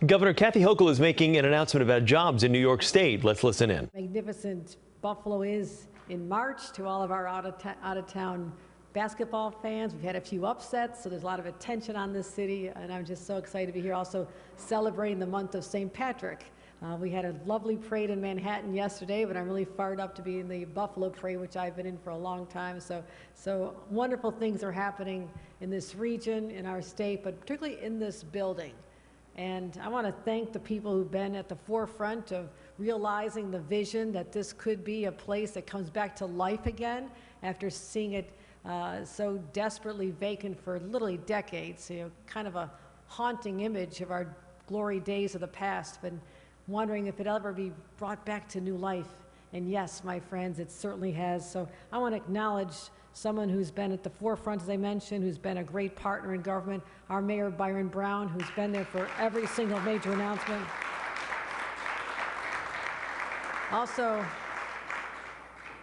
Governor Kathy Hochul is making an announcement about jobs in New York State. Let's listen in. Magnificent Buffalo is in March. To all of our out-of-town basketball fans, we've had a few upsets, so there's a lot of attention on this city, and I'm just so excited to be here also celebrating the month of St. Patrick. We had a lovely parade in Manhattan yesterday, but I'm really fired up to be in the Buffalo parade, which I've been in for a long time. So wonderful things are happening in this region, in our state, but particularly in this building. And I want to thank the people who've been at the forefront of realizing the vision that this could be a place that comes back to life again after seeing it so desperately vacant for literally decades. You know, kind of a haunting image of our glory days of the past, but wondering if it'll ever be brought back to new life. And yes, my friends, it certainly has. So I want to acknowledge someone who's been at the forefront, as I mentioned, who's been a great partner in government, our Mayor Byron Brown, who's been there for every single major announcement. Also,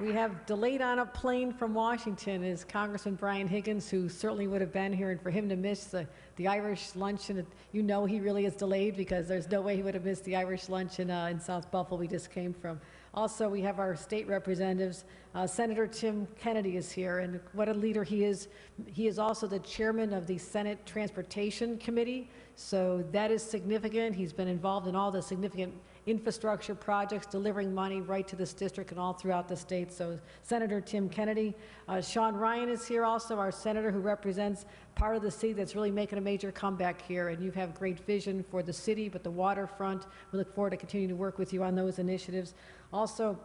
we have delayed on a plane from Washington is Congressman Higgins, who certainly would have been here, and for him to miss the Irish luncheon, you know he really is delayed because there's no way he would have missed the Irish luncheon in South Buffalo we just came from. Also, we have our state representatives. Senator Tim Kennedy is here, and what a leader he is. He is also the chairman of the Senate Transportation Committee, so that is significant. He's been involved in all the significant infrastructure projects, delivering money right to this district and all throughout the state. So Senator Tim Kennedy. Sean Ryan is here also, our senator who represents part of the city that's really making a major comeback here, and you have great vision for the city, but the waterfront. We look forward to continuing to work with you on those initiatives. Also,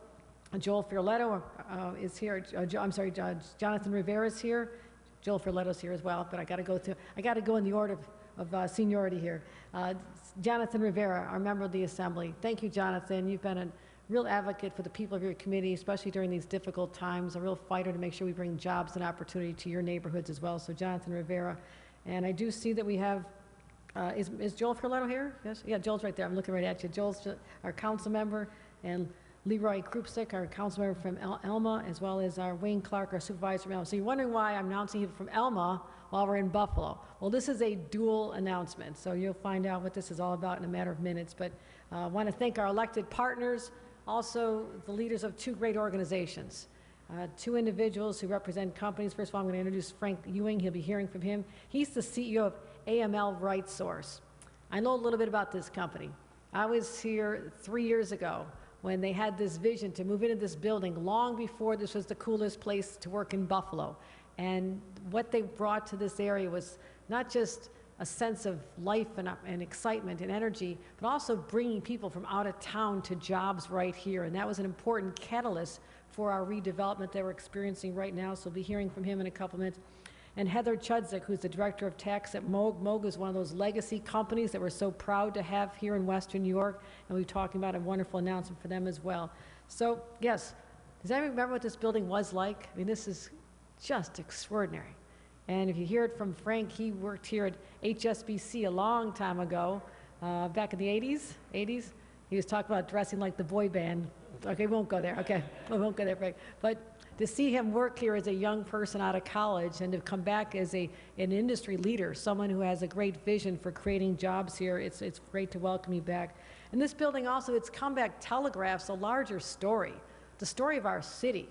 Joel Fioletto is here. Jonathan Rivera is here. Joel Fioletto's here as well, but I got to go in the order of seniority here. Jonathan Rivera, our member of the Assembly. Thank you, Jonathan. You've been a real advocate for the people of your committee, especially during these difficult times, a real fighter to make sure we bring jobs and opportunity to your neighborhoods as well. So Jonathan Rivera. And I do see that we have, is Joel Fioletto here? Yes? Yeah, Joel's right there. I'm looking right at you. Joel's our council member, and Leroy Krupsik, our council member from Elma, as well as our Wayne Clark, our supervisor from Elma. So you're wondering why I'm announcing him from Elma while we're in Buffalo. Well, this is a dual announcement, so you'll find out what this is all about in a matter of minutes. But I want to thank our elected partners, also the leaders of two great organizations, two individuals who represent companies. First of all, I'm going to introduce Frank Ewing. He'll be hearing from him. He's the CEO of AML RightSource. I know a little bit about this company. I was here 3 years ago when they had this vision to move into this building long before this was the coolest place to work in Buffalo. And what they brought to this area was not just a sense of life and excitement and energy, but also bringing people from out of town to jobs right here. And that was an important catalyst for our redevelopment that we're experiencing right now. So we'll be hearing from him in a couple minutes. And Heather Chudzik, who's the director of tax at Moog. Moog is one of those legacy companies that we're so proud to have here in Western New York, and we're talking about a wonderful announcement for them as well. So, yes, does anyone remember what this building was like? I mean, this is just extraordinary. And if you hear it from Frank, he worked here at HSBC a long time ago, back in the 80s. He was talking about dressing like the boy band. Okay, we won't go there. Okay, we won't go there, Frank. But to see him work here as a young person out of college and to come back as an industry leader, someone who has a great vision for creating jobs here, it's great to welcome you back. And this building also, its comeback telegraphs a larger story, the story of our city.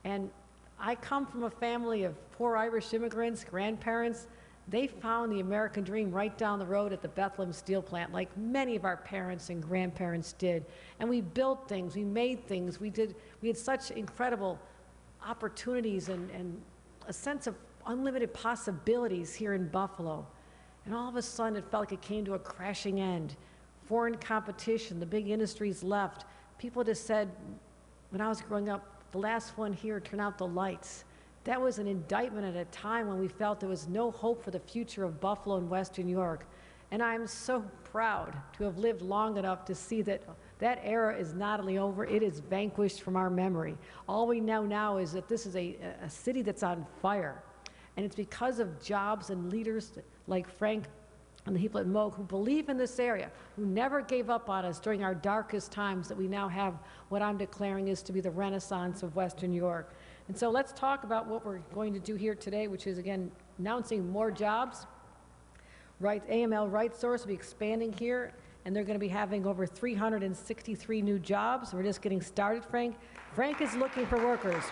And I come from a family of poor Irish immigrants, grandparents. They found the American dream right down the road at the Bethlehem Steel Plant, like many of our parents and grandparents did. And we built things, we made things, we had such incredible opportunities and a sense of unlimited possibilities here in Buffalo. And all of a sudden, it felt like it came to a crashing end. Foreign competition, the big industries left. People just said, when I was growing up, the last one here turned out the lights. That was an indictment at a time when we felt there was no hope for the future of Buffalo and Western New York. And I'm so proud to have lived long enough to see that that era is not only over, it is vanquished from our memory. All we know now is that this is a city that's on fire. And it's because of jobs and leaders like Frank and the people at Moog who believe in this area, who never gave up on us during our darkest times, that we now have what I'm declaring is to be the renaissance of Western New York. And so let's talk about what we're going to do here today, which is, again, announcing more jobs. AML RightSource will be expanding here and they're going to be having over 363 new jobs. We're just getting started, Frank. Frank is looking for workers.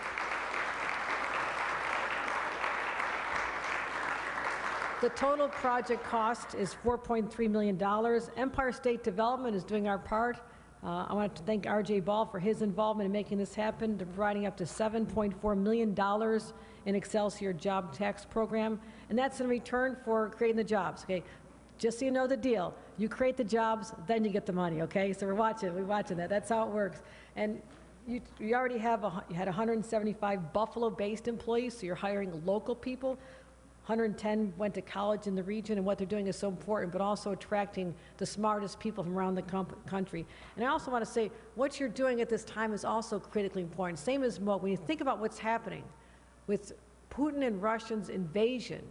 The total project cost is $4.3 million. Empire State Development is doing our part. I want to thank R.J. Ball for his involvement in making this happen. They're providing up to $7.4 million in Excelsior Job Tax Program, and that's in return for creating the jobs, okay? Just so you know the deal, you create the jobs, then you get the money, okay? So we're watching that. That's how it works. And you already had 175 Buffalo-based employees, so you're hiring local people. 110 went to college in the region, and what they're doing is so important, but also attracting the smartest people from around the country. And I also want to say, what you're doing at this time is also critically important. Same as Mo, when you think about what's happening with Putin and Russia's invasion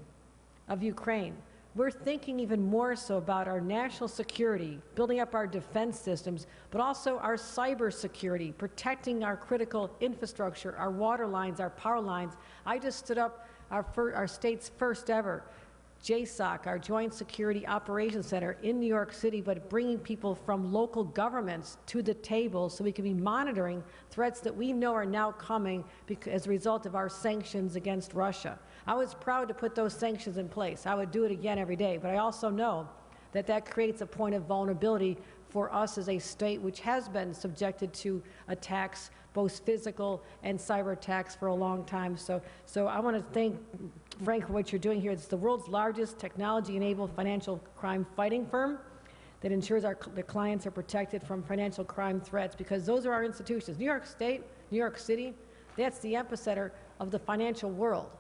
of Ukraine, we're thinking even more so about our national security, building up our defense systems, but also our cyber security, protecting our critical infrastructure, our water lines, our power lines. I just stood up our state's first ever JSOC, our Joint Security Operations Center in New York City, but bringing people from local governments to the table so we can be monitoring threats that we know are now coming as a result of our sanctions against Russia. I was proud to put those sanctions in place. I would do it again every day, but I also know that that creates a point of vulnerability for us as a state which has been subjected to attacks, both physical and cyber attacks, for a long time. So I want to thank Frank for what you're doing here. It's the world's largest technology-enabled financial crime fighting firm that ensures the clients are protected from financial crime threats, because those are our institutions. New York State, New York City, that's the epicenter of the financial world.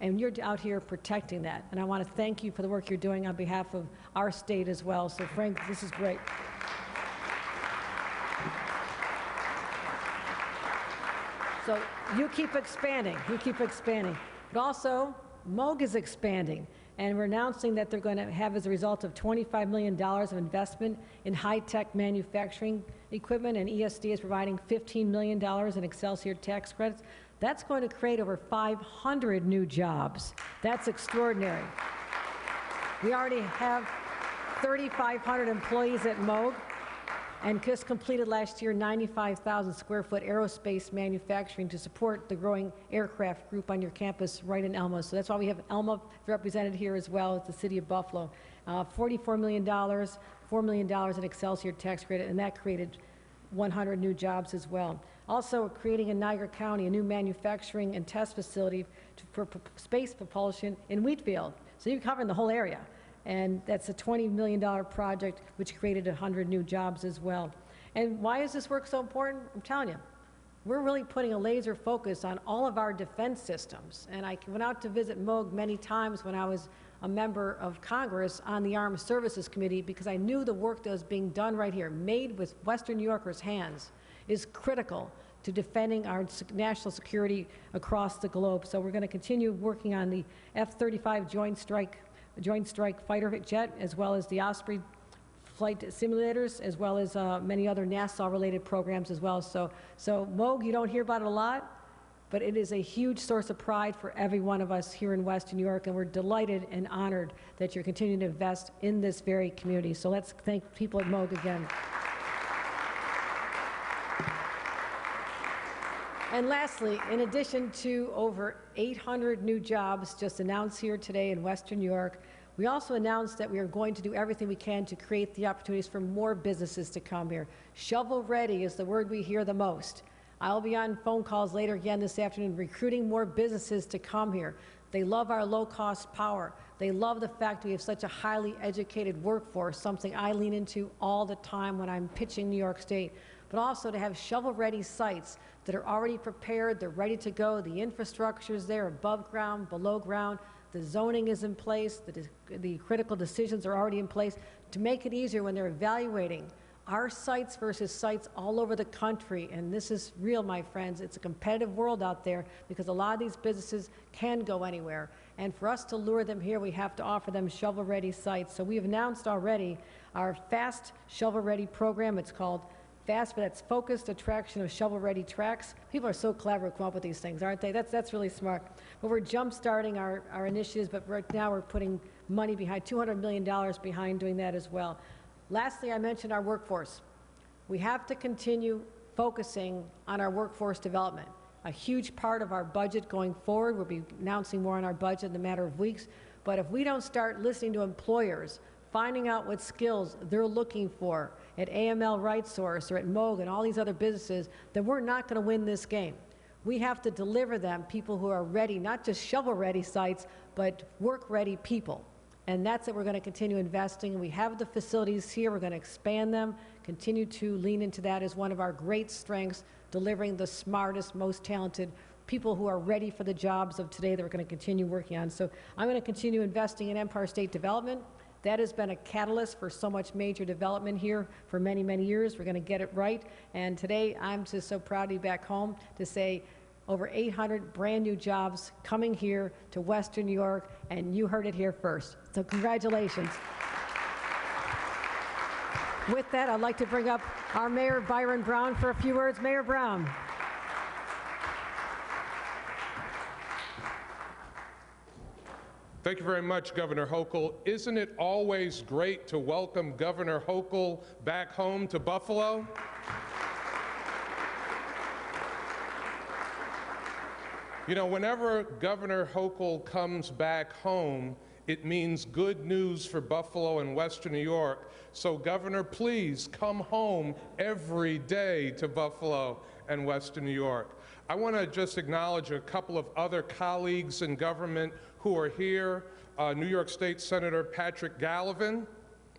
And you're out here protecting that. And I want to thank you for the work you're doing on behalf of our state as well. So Frank, this is great. So you keep expanding, But also, Moog is expanding. And we're announcing that they're going to have, as a result of $25 million of investment in high-tech manufacturing equipment, and ESD is providing $15 million in Excelsior tax credits. That's going to create over 500 new jobs. That's extraordinary. We already have 3,500 employees at Moog, and just completed last year 95,000 square foot aerospace manufacturing to support the growing aircraft group on your campus right in Elma. So that's why we have Elma represented here as well as the city of Buffalo. $44 million, $4 million in Excelsior tax credit, and that created 100 new jobs as well. Also creating in Niagara County a new manufacturing and test facility for space propulsion in Wheatfield. So you're covering the whole area. And that's a $20 million project which created 100 new jobs as well. And why is this work so important? I'm telling you, we're really putting a laser focus on all of our defense systems. And I went out to visit Moog many times when I was a member of Congress on the Armed Services Committee, because I knew the work that was being done right here, made with Western New Yorkers' hands, is critical to defending our national security across the globe. So we're going to continue working on the F-35 Joint Strike Fighter jet, as well as the Osprey flight simulators, as well as many other NASA-related programs as well. So Moog, you don't hear about it a lot, but it is a huge source of pride for every one of us here in Western New York, and we're delighted and honored that you're continuing to invest in this very community. So let's thank people at Moog again. And lastly, in addition to over 800 new jobs just announced here today in Western New York, we also announced that we are going to do everything we can to create the opportunities for more businesses to come here. Shovel-ready is the word we hear the most. I'll be on phone calls later again this afternoon recruiting more businesses to come here. They love our low-cost power. They love the fact we have such a highly educated workforce, something I lean into all the time when I'm pitching New York State. But also to have shovel-ready sites that are already prepared, they're ready to go, the infrastructure is there, above ground, below ground, the zoning is in place, the critical decisions are already in place to make it easier when they're evaluating our sites versus sites all over the country. And this is real, my friends. It's a competitive world out there because a lot of these businesses can go anywhere. And for us to lure them here, we have to offer them shovel-ready sites. So we have announced already our FAST shovel-ready program. It's called FAST, but that's Focused Attraction of Shovel-Ready Tracks. People are so clever to come up with these things, aren't they? That's really smart. But we're jump-starting our initiatives, but right now we're putting money behind, $200 million behind doing that as well. Lastly, I mentioned our workforce. We have to continue focusing on our workforce development. A huge part of our budget going forward, we'll be announcing more on our budget in a matter of weeks, but if we don't start listening to employers, finding out what skills they're looking for at AML RightSource or at Moog and all these other businesses, then we're not going to win this game. We have to deliver them people who are ready, not just shovel-ready sites, but work-ready people. And that's what we're going to continue investing in. We have the facilities here. We're going to expand them, continue to lean into that as one of our great strengths, delivering the smartest, most talented people who are ready for the jobs of today that we're going to continue working on. So I'm going to continue investing in Empire State Development. That has been a catalyst for so much major development here for many, many years. We're going to get it right. And today, I'm just so proud to be back home to say over 800 brand new jobs coming here to Western New York, and you heard it here first. So congratulations. With that, I'd like to bring up our Mayor, Byron Brown, for a few words. Mayor Brown. Thank you very much, Governor Hochul. Isn't it always great to welcome Governor Hochul back home to Buffalo? You know, whenever Governor Hochul comes back home, it means good news for Buffalo and Western New York. So, Governor, please come home every day to Buffalo and Western New York. I want to just acknowledge a couple of other colleagues in government who are here. New York State Senator Patrick Gallivan.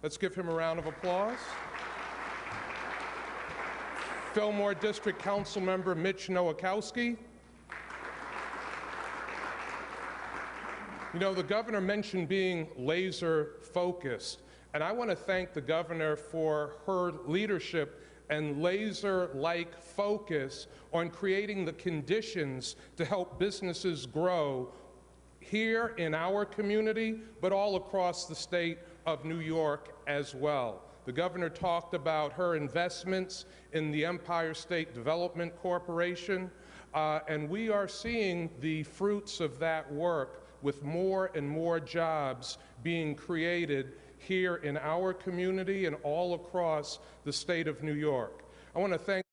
Let's give him a round of applause. Fillmore District Council Member Mitch Nowakowski. You know, the governor mentioned being laser focused, and I want to thank the governor for her leadership and laser-like focus on creating the conditions to help businesses grow here in our community, but all across the state of New York as well. The governor talked about her investments in the Empire State Development Corporation, and we are seeing the fruits of that work with more and more jobs being created here in our community and all across the state of New York. I want to thank